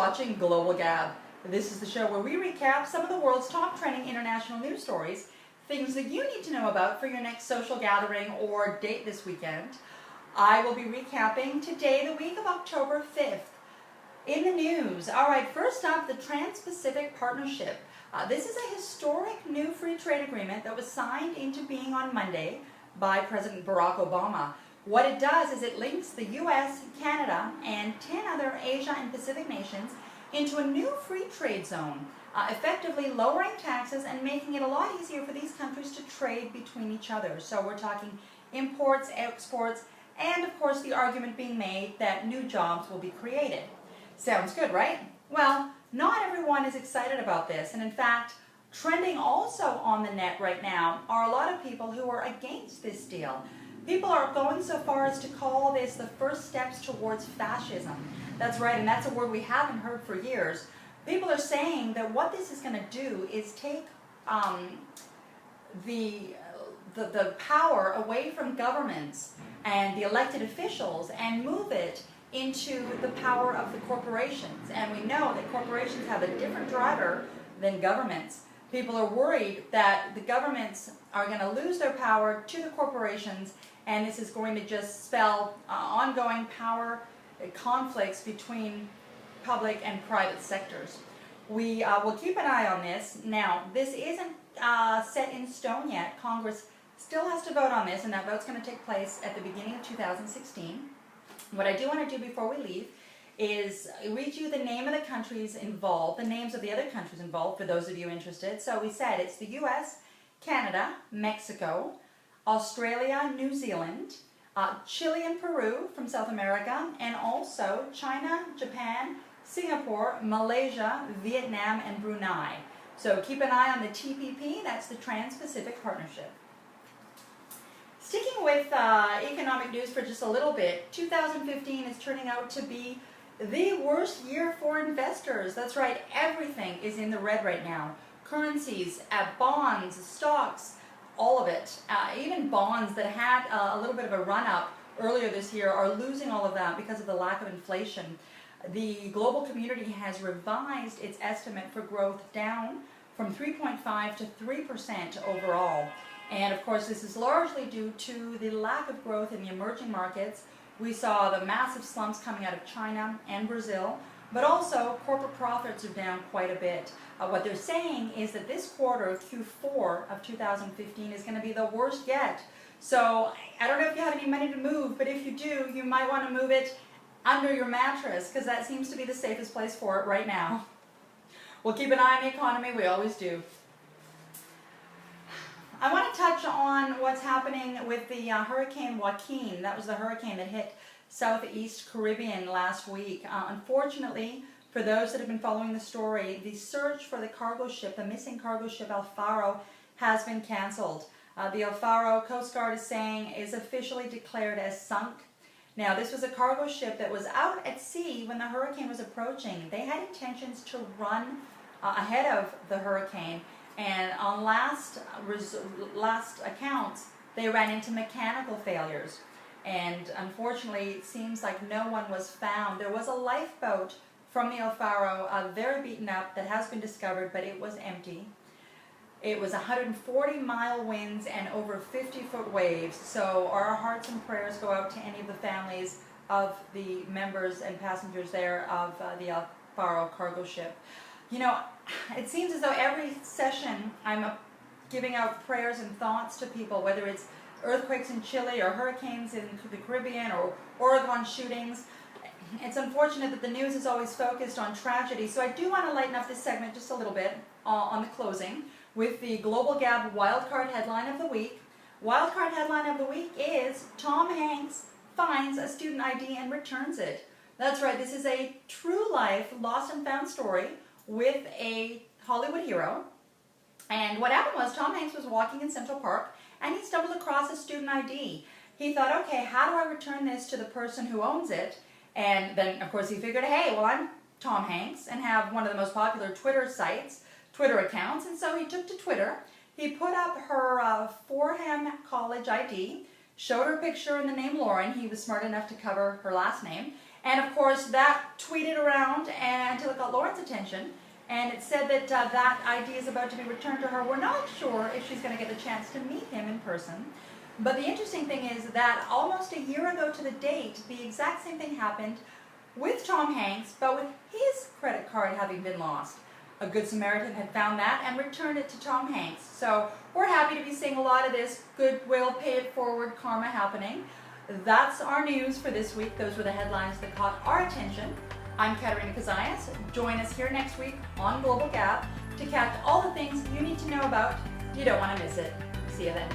watching Global Gab. This is the show where we recap some of the world's top trending international news stories, things that you need to know about for your next social gathering or date this weekend. I will be recapping today, the week of October 5th. In the news, all right, first up, the TransPacific Partnership. This is a historic new free trade agreement that was signed into being on Monday by President Barack Obama. What it does is it links the U.S., Canada, and 10 other Asia and Pacific nations into a new free trade zone, effectively lowering taxes and making it a lot easier for these countries to trade between each other. So we're talking imports, exports, and of course the argument being made that new jobs will be created. Sounds good, right? Well, not everyone is excited about this, and in fact, trending also on the net right now are a lot of people who are against this deal. People are going so far as to call this the first steps towards fascism. That's right, and that's a word we haven't heard for years. People are saying that what this is going to do is take the power away from governments and the elected officials and move it into the power of the corporations. And we know that corporations have a different driver than governments. People are worried that the governments are going to lose their power to the corporations, and this is going to just spell ongoing power conflicts between public and private sectors. We will keep an eye on this. Now, this isn't set in stone yet. Congress still has to vote on this, and that vote's going to take place at the beginning of 2016. What I do want to do before we leave is read you the name of the countries involved, the names of the other countries involved for those of you interested. So we said it's the U.S., Canada, Mexico, Australia, New Zealand, Chile and Peru from South America, and also China, Japan, Singapore, Malaysia, Vietnam, and Brunei. So keep an eye on the TPP, that's the Trans-Pacific Partnership. Sticking with economic news for just a little bit, 2015 is turning out to be the worst year for investors. That's right, everything is in the red right now. Currencies, bonds, stocks, all of it. Even bonds that had a little bit of a run-up earlier this year are losing all of that because of the lack of inflation. The global community has revised its estimate for growth down from 3.5 to 3% overall. And of course, this is largely due to the lack of growth in the emerging markets. We saw the massive slumps coming out of China and Brazil, but also corporate profits are down quite a bit. What they're saying is that this quarter, Q4 of 2015, is going to be the worst yet. So I don't know if you have any money to move, but if you do, you might want to move it under your mattress, because that seems to be the safest place for it right now. We'll keep an eye on the economy, we always do. I want to touch on what's happening with the Hurricane Joaquin. That was the hurricane that hit Southeast Caribbean last week. Unfortunately, for those that have been following the story, the search for the cargo ship, the missing cargo ship El Faro, has been canceled. The El Faro, Coast Guard is saying, is officially declared as sunk. Now, this was a cargo ship that was out at sea when the hurricane was approaching. They had intentions to run ahead of the hurricane, and on last accounts, they ran into mechanical failures. And unfortunately, it seems like no one was found. There was a lifeboat from the El Faro, very beaten up, that has been discovered, but it was empty. It was 140-mile winds and over 50-foot waves. So our hearts and prayers go out to any of the families of the members and passengers there of the El Faro cargo ship. You know, it seems as though every session I'm giving out prayers and thoughts to people, whether it's earthquakes in Chile or hurricanes in the Caribbean or Oregon shootings. It's unfortunate that the news is always focused on tragedy, so I do want to lighten up this segment just a little bit on the closing with the Global Gab wildcard headline of the week. Wildcard headline of the week is Tom Hanks finds a student ID and returns it. That's right, this is a true life lost and found story with a Hollywood hero. And what happened was Tom Hanks was walking in Central Park and he stumbled across a student ID. He thought, okay, how do I return this to the person who owns it? And then, of course, he figured, hey, well, I'm Tom Hanks and have one of the most popular Twitter accounts. And so he took to Twitter. He put up her Fordham College ID, showed her a picture and the name Lauren. He was smart enough to cover her last name. And of course, that tweeted around until it got Lauren's attention. And it said that that idea is about to be returned to her. We're not sure if she's going to get the chance to meet him in person. But the interesting thing is that almost a year ago to the date, the exact same thing happened with Tom Hanks, but with his credit card having been lost. A Good Samaritan had found that and returned it to Tom Hanks. So we're happy to be seeing a lot of this goodwill, pay it forward karma happening. That's our news for this week. Those were the headlines that caught our attention. I'm Katerina Kazayas. Join us here next week on Global Gap to catch all the things you need to know about. You don't want to miss it. See you then.